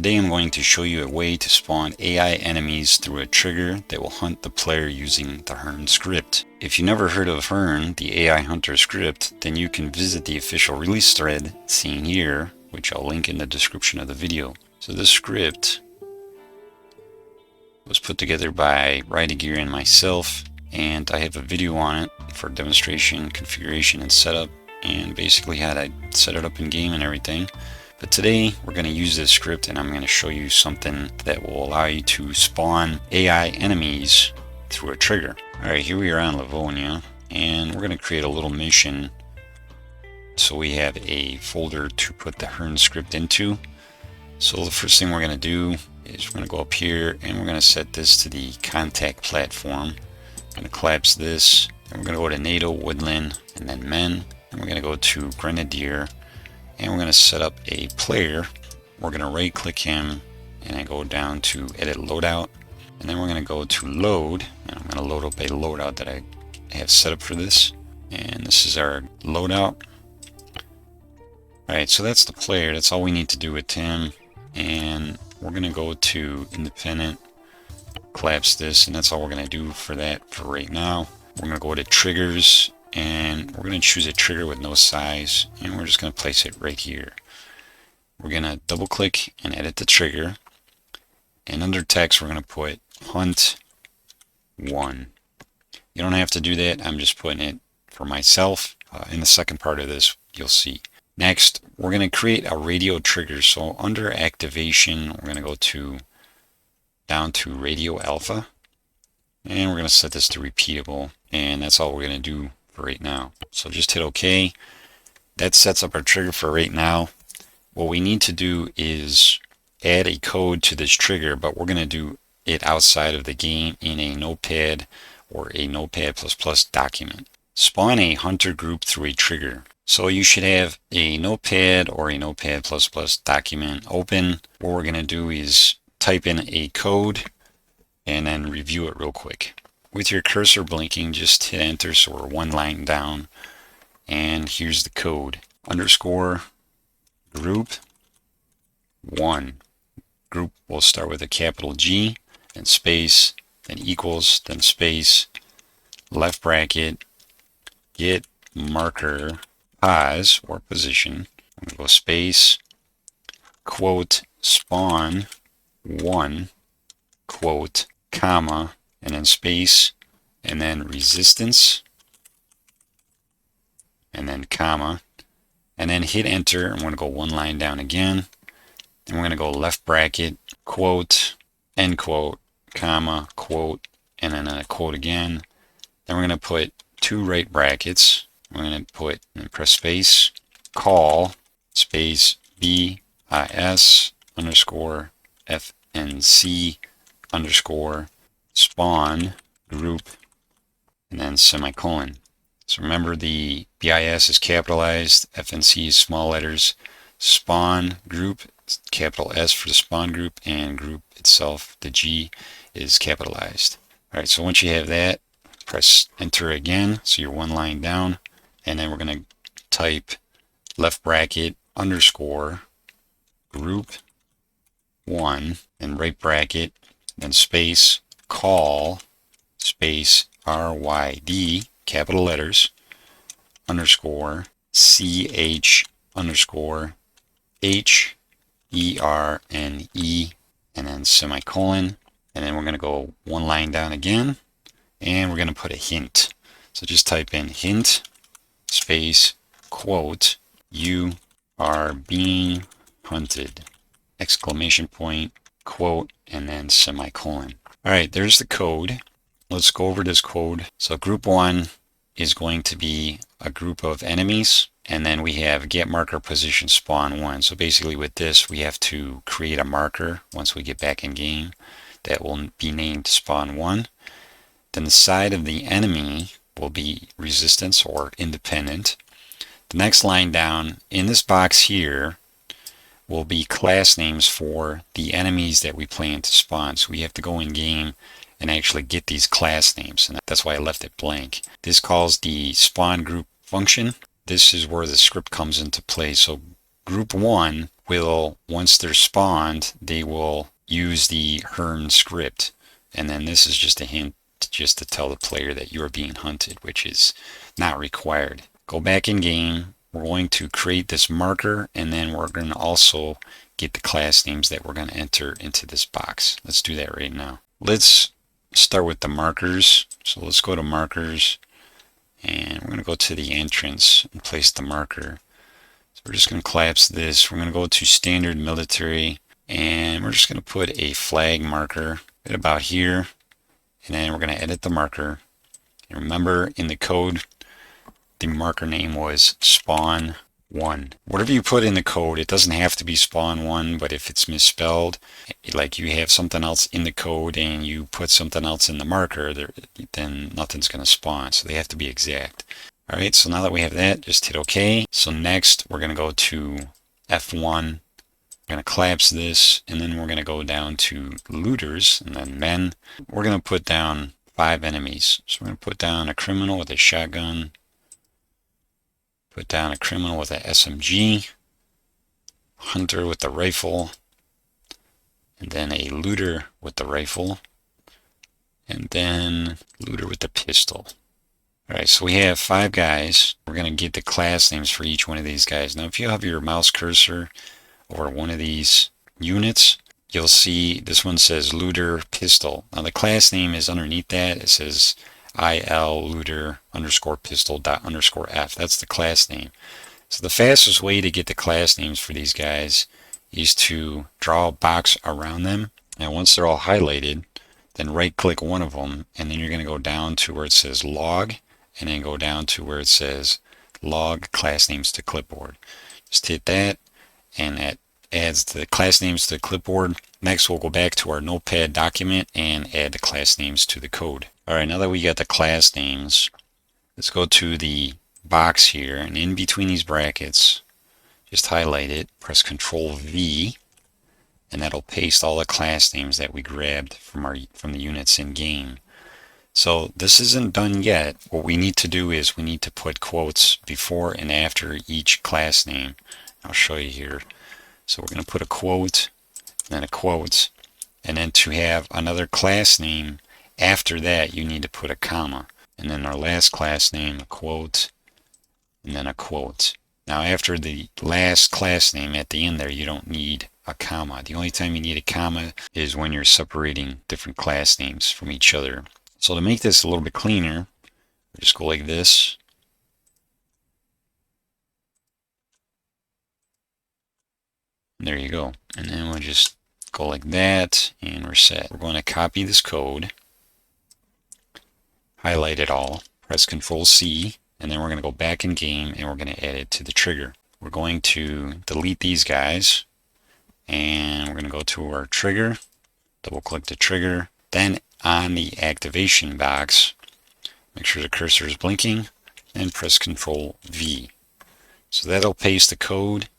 Today I'm going to show you a way to spawn AI enemies through a trigger that will hunt the player using the Herne script. If you never heard of Herne, the AI Hunter script, then you can visit the official release thread seen here, which I'll link in the description of the video. So this script was put together by Rydegear and myself, and I have a video on it for demonstration, configuration, and setup, and basically how to set it up in game and everything. But today we're going to use this script and I'm going to show you something that will allow you to spawn AI enemies through a trigger. Alright, here we are on Livonia, and we're going to create a little mission. So we have a folder to put the Herne script into. So the first thing we're going to do is we're going to go up here and we're going to set this to the contact platform. I'm going to collapse this, and we're going to go to NATO, Woodland, and then Men, and we're going to go to Grenadier. And we're going to set up a player. We're going to right click him and I go down to edit loadout, and then we're going to go to load, and I'm going to load up a loadout that I have set up for this, and this is our loadout. Alright, so that's the player. That's all we need to do with him, and we're going to go to independent, collapse this, and that's all we're going to do for that for right now. We're going to go to triggers, and we're going to choose a trigger with no size, and we're just going to place it right here. We're going to double click and edit the trigger, and under text we're going to put hunt 1. You don't have to do that, I'm just putting it for myself. In the second part of this you'll see. Next we're going to create a radio trigger. So under activation we're going to go down to radio alpha, and we're going to set this to repeatable, and that's all we're going to do for right now. So just hit OK. That sets up our trigger for right now. What we need to do is add a code to this trigger, but we're going to do it outside of the game in a notepad or a notepad++ document. Spawn a hunter group through a trigger. So you should have a notepad or a notepad++ document open. What we're going to do is type in a code and then review it real quick. With your cursor blinking, just hit enter so we're one line down. And here's the code. Underscore group 1. Group will start with a capital G, then space, then equals, then space, left bracket, get marker pos or position. I'm going to go space, quote, spawn 1, quote, comma, and then space, and then resistance, and then comma, and then hit enter. I'm going to go one line down again, and we're going to go left bracket, quote, end quote, comma, quote, and then a quote again. Then we're going to put two right brackets. We're going to put and press space, call, space, BIS underscore FNC underscore spawn group, and then semicolon. So remember, the BIS is capitalized, FNC is small letters, spawn group, capital S for the spawn group, and group itself, the G, is capitalized. Alright, so once you have that, press enter again, so you're one line down, and then we're going to type left bracket underscore group 1, and right bracket, then space, call, space, RYD, capital letters, underscore, CH underscore, HERNE, and then semicolon. And then we're going to go one line down again, and we're going to put a hint. So just type in hint, space, quote, you are being hunted, exclamation point, quote, and then semicolon. Alright, there's the code. Let's go over this code. So group 1 is going to be a group of enemies, and then we have get marker position spawn 1. So basically with this we have to create a marker once we get back in game that will be named spawn 1. Then the side of the enemy will be resistance or independent. The next line down in this box here will be class names for the enemies that we plan to spawn. So we have to go in game and actually get these class names, and that's why I left it blank. This calls the spawn group function. This is where the script comes into play. So group 1 will, once they're spawned, they will use the Herne script. And then this is just a hint just to tell the player that you're being hunted, which is not required. Go back in game. We're going to create this marker, and then we're going to also get the class names that we're going to enter into this box. Let's do that right now. Let's start with the markers. So let's go to markers, and we're going to go to the entrance and place the marker. So we're just going to collapse this. We're going to go to standard military, and we're just going to put a flag marker right about here, and then we're going to edit the marker. And remember, in the code, the marker name was spawn1. Whatever you put in the code, it doesn't have to be spawn1, but if it's misspelled, like you have something else in the code and you put something else in the marker, then nothing's going to spawn. So they have to be exact. All right, so now that we have that, just hit OK. So next, we're going to go to F1. We're going to collapse this, and then we're going to go down to looters, and then men. We're going to put down 5 enemies. So we're going to put down a criminal with a shotgun, put down a criminal with an SMG, hunter with the rifle, and then a looter with the rifle, and then looter with the pistol. Alright, so we have 5 guys. We're going to get the class names for each one of these guys. Now, if you have your mouse cursor over one of these units, you'll see this one says looter pistol. Now, the class name is underneath that. It says IL looter underscore pistol dot underscore F. That's the class name. So the fastest way to get the class names for these guys is to draw a box around them. And once they're all highlighted, then right click one of them, and then you're going to go down to where it says log, and then go down to where it says log class names to clipboard. Just hit that, and that adds the class names to the clipboard. Next, we'll go back to our notepad document and add the class names to the code. Alright, now that we got the class names, let's go to the box here, and in between these brackets, just highlight it, press Ctrl V, and that'll paste all the class names that we grabbed from the units in game. So this isn't done yet. What we need to do is we need to put quotes before and after each class name. I'll show you here. So we're going to put a quote, then a quote, and then to have another class name after that, you need to put a comma. And then our last class name, a quote, and then a quote. Now after the last class name at the end there, you don't need a comma. The only time you need a comma is when you're separating different class names from each other. So to make this a little bit cleaner, just go like this. And there you go. And then we'll just go like that, and we're set. We're going to copy this code, highlight it all, press Ctrl C, and then we're going to go back in game and we're going to add it to the trigger. We're going to delete these guys, and we're going to go to our trigger, double click the trigger, then on the activation box, make sure the cursor is blinking, and press Ctrl V. So that'll paste the code.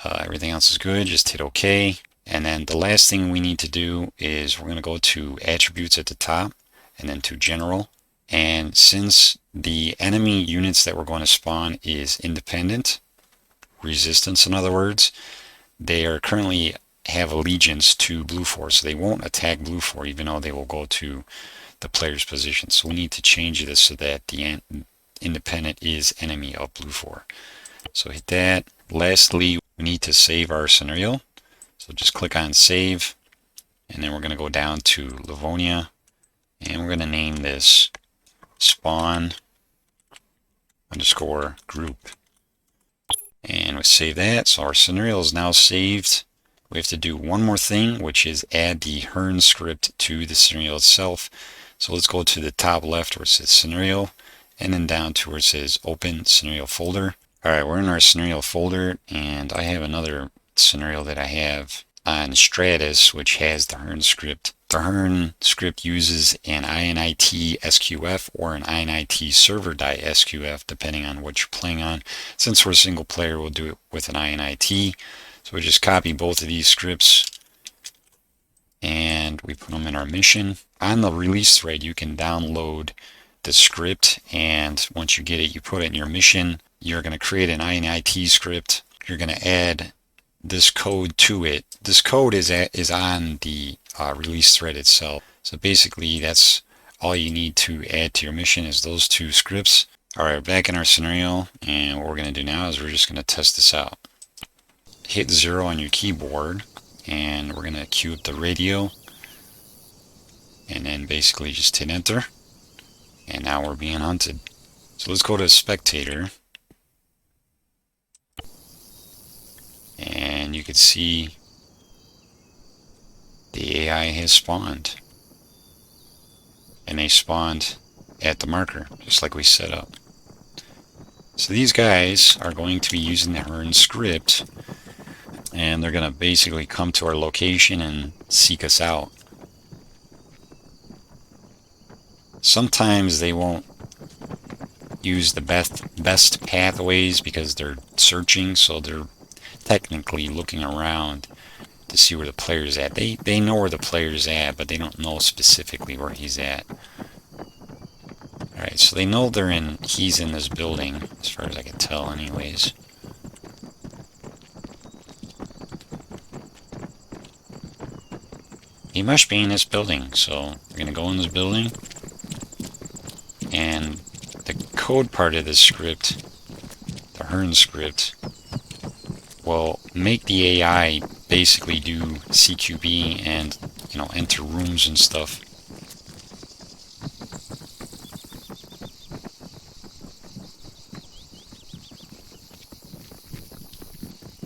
Everything else is good, just hit OK. And then the last thing we need to do is we're going to go to attributes at the top, and then to general. And since the enemy units that we're going to spawn is independent, resistance in other words, they are currently have allegiance to blue 4, so they won't attack blue 4 even though they will go to the player's position. So we need to change this so that the independent is enemy of blue 4. So hit that. Lastly, we need to save our scenario. So just click on save, and then we're going to go down to Livonia, and we're going to name this spawn underscore group. And we save that. So our scenario is now saved. We have to do one more thing, which is add the Herne script to the scenario itself. So let's go to the top left where it says scenario, and then down to where it says open scenario folder. Alright, we're in our scenario folder, and I have another scenario that I have on Stratus, which has the Herne script. The Herne script uses an init SQF or an init server.sqf, depending on what you're playing on. Since we're a single player, we'll do it with an init. So we just copy both of these scripts, and we put them in our mission. On the release thread, you can download the script, and once you get it, you put it in your mission. You're going to create an init script. You're going to add this code to it. This code is on the release thread itself. So basically, that's all you need to add to your mission is those two scripts. All right, back in our scenario, and what we're going to do now is we're just going to test this out. Hit 0 on your keyboard, and we're going to queue up the radio, and then basically just hit enter, and now we're being hunted. So let's go to spectator, and you can see the AI has spawned, and they spawned at the marker just like we set up. So these guys are going to be using the Herne script, and they're going to basically come to our location and seek us out. Sometimes they won't use the best pathways because they're searching, so they're technically looking around to see where the player's at. They know where the player's at, but they don't know specifically where he's at. Alright, so they know he's in this building, as far as I can tell anyways. He must be in this building, so we're going to go in this building, and the code part of this script, the Herne script, will make the AI basically do CQB and, enter rooms and stuff.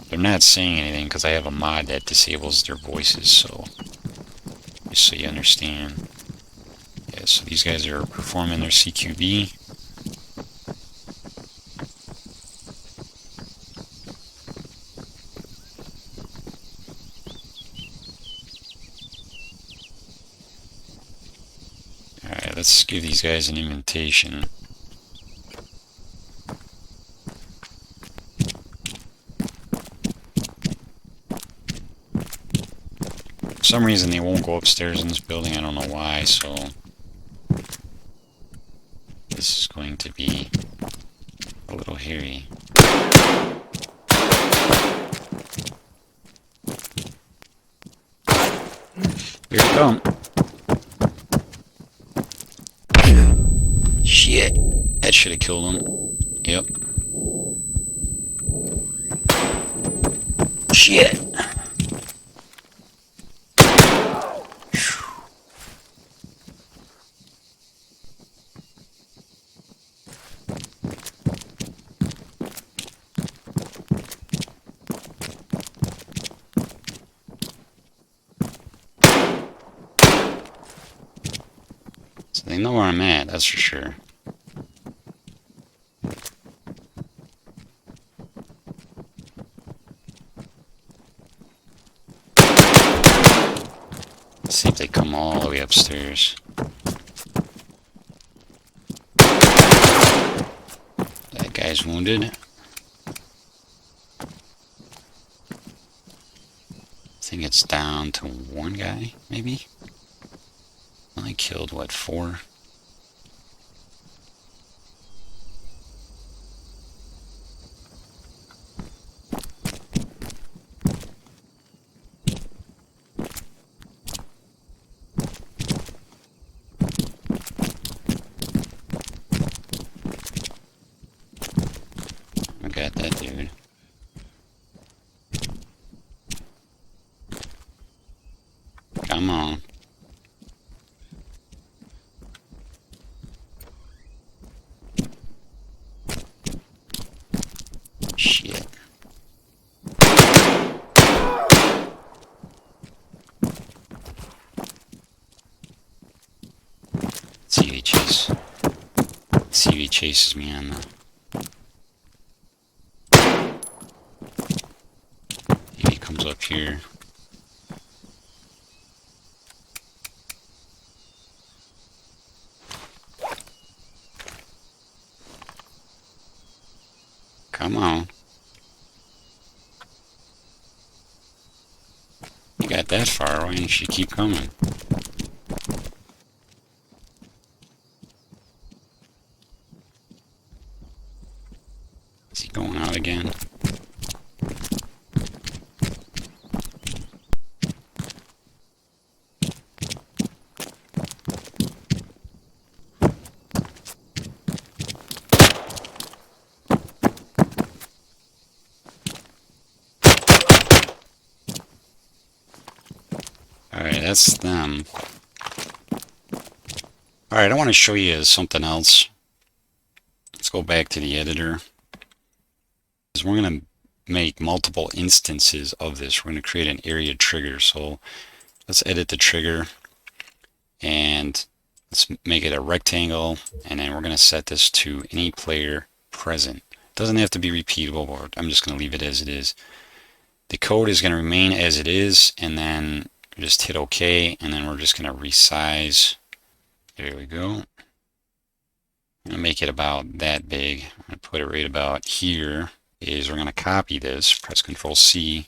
They're not saying anything because I have a mod that disables their voices, so just so you understand. Yeah, so these guys are performing their CQB. Alright, let's give these guys an invitation. For some reason they won't go upstairs in this building, I don't know why, so this is going to be a little hairy. Here we come. Shit, that should have killed him. Yep. Shit. They know where I'm at, that's for sure. Let's see if they come all the way upstairs. That guy's wounded. I think it's down to one guy, maybe? I killed, what, 4? I got that dude. Come on. Shit. See if he chases me on the... He comes up here. Come on. You got that far, why don't you keep coming? Is he going out again? that's them. Alright, I want to show you something else. Let's go back to the editor. We're going to make multiple instances of this. We're going to create an area trigger. So let's edit the trigger and let's make it a rectangle, and then we're going to set this to any player present. It doesn't have to be repeatable, but I'm just going to leave it as it is. The code is going to remain as it is, and then just hit OK, and then we're just going to resize. There we go. I'm going to make it about that big. I'm going to put it right about here. We're going to copy this, press Ctrl C,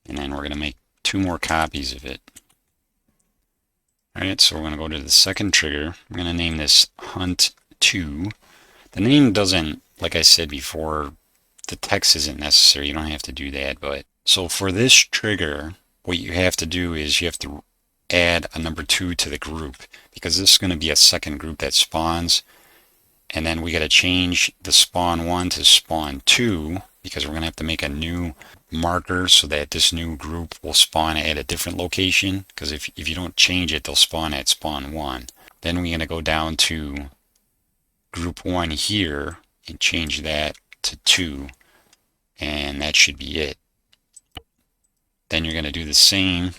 and then we're going to make 2 more copies of it. Alright, so we're going to go to the second trigger. I'm going to name this Hunt 2. The name doesn't, like I said before, the text isn't necessary. You don't have to do that. But so for this trigger, what you have to do is you have to add a number 2 to the group, because this is going to be a second group that spawns. And then we got to change the spawn 1 to spawn 2, because we're going to have to make a new marker so that this new group will spawn at a different location, because if you don't change it, they'll spawn at spawn 1. Then we're going to go down to group 1 here and change that to 2, and that should be it. Then you're going to do the same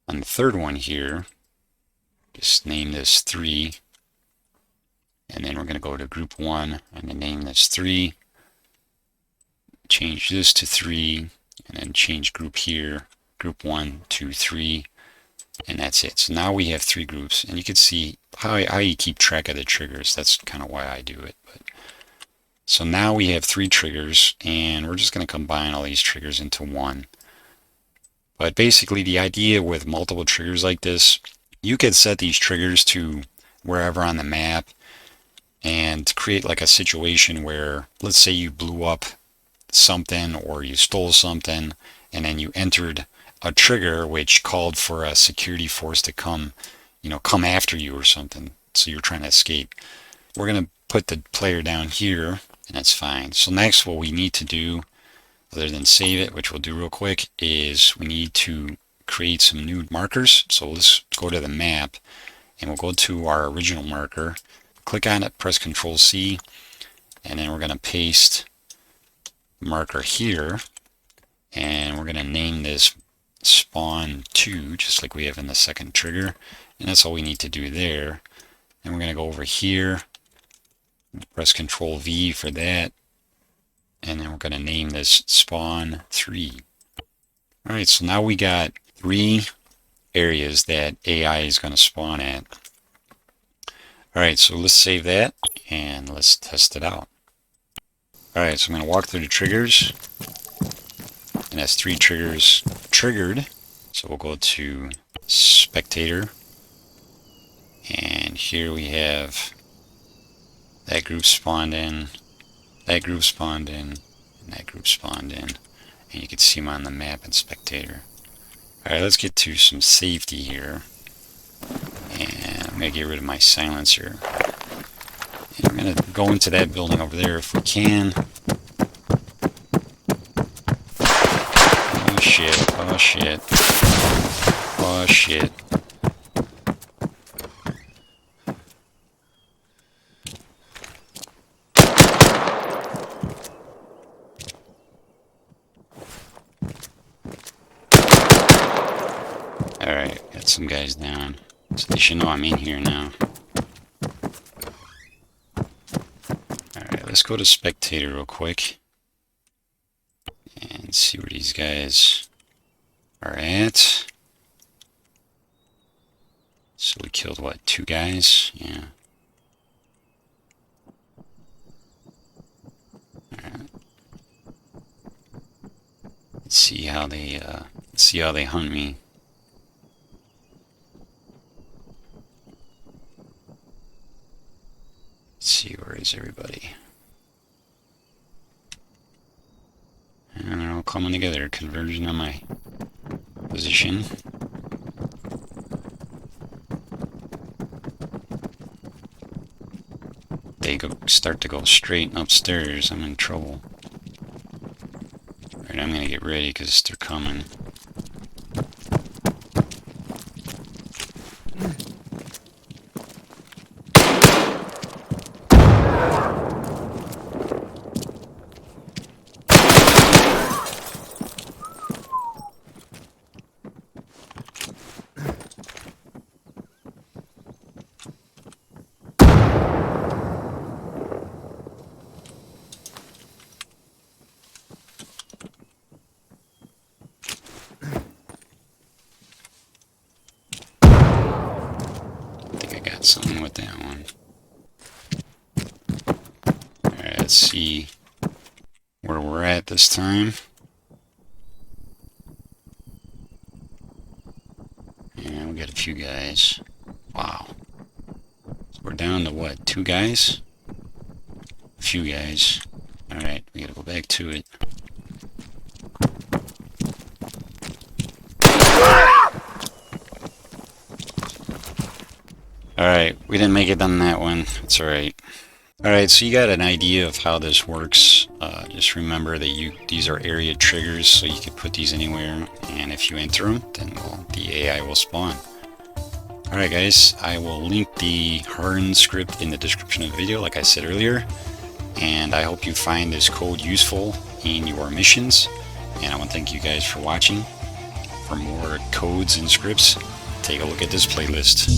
on the third one here. Just name this 3, and then we're going to go to group 1 and then name this 3. Change this to 3, and then change group here, group 1, 2, 3, and that's it. So now we have 3 groups, and you can see how you keep track of the triggers. That's kind of why I do it. So now we have 3 triggers, and we're just going to combine all these triggers into one. But basically the idea with multiple triggers like this, you could set these triggers to wherever on the map and create like a situation where, let's say you blew up something or you stole something, and then you entered a trigger which called for a security force to come after you or something, so you're trying to escape. We're going to put the player down here, and that's fine. So next, what we need to do, other than save it, which we'll do real quick, is we need to create some new markers. So let's go to the map, and we'll go to our original marker, click on it, press Ctrl C, and then we're going to paste marker here, and we're going to name this spawn 2, just like we have in the second trigger, and that's all we need to do there. And we're going to go over here, press Ctrl V for that, and then we're going to name this spawn 3. Alright, so now we got 3 areas that AI is going to spawn at. Alright, so let's save that and let's test it out. Alright, so I'm going to walk through the triggers, and that's 3 triggers triggered. So we'll go to spectator, and here we have that group spawned in, that group spawned in, and that group spawned in, and you can see them on the map in spectator. Alright, let's get to some safety here, and I'm going to get rid of my silencer. And we're going to go into that building over there if we can. Oh shit, oh shit, oh shit. Alright, got some guys down. So they should know I'm in here now. Alright, let's go to spectator real quick and see where these guys are at. So we killed, what, 2 guys? Yeah. Alright. Let's see how they hunt me. Let's see, where is everybody? And they're all coming together. Conversion on my position. They start to go straight upstairs. I'm in trouble. Alright, I'm gonna get ready because they're coming. let's see where we're at this time. And we got a few guys. Wow. So we're down to what, 2 guys? A few guys. Alright, we gotta go back to it. Alright, we didn't make it on that one. It's alright. Alright, so you got an idea of how this works. Just remember that these are area triggers, so you can put these anywhere, and if you enter them, then the AI will spawn. Alright guys, I will link the Herne script in the description of the video, like I said earlier, and I hope you find this code useful in your missions, and I want to thank you guys for watching. For more codes and scripts, take a look at this playlist.